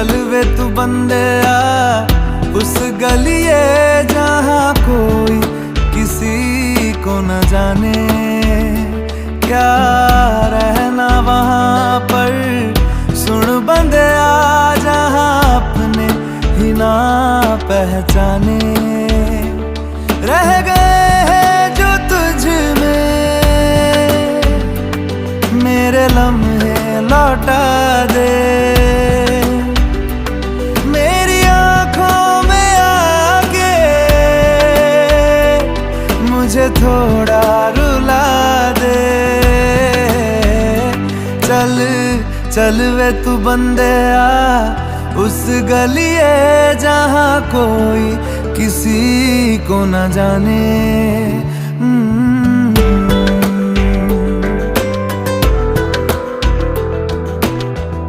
चल वे तू बंदे आ उस गलिए जहाँ कोई किसी को न जाने, क्या रहना वहाँ पर। सुन बंदे आ जहाँ अपने ही ना पहचाने, रह गए हैं जो तुझ में मेरे लम्हे लौटा दे। मेरी आंखों में आके मुझे थोड़ा रुला दे। चल चल वे तू बंदे आ उस गलिए जहाँ कोई किसी को न जाने।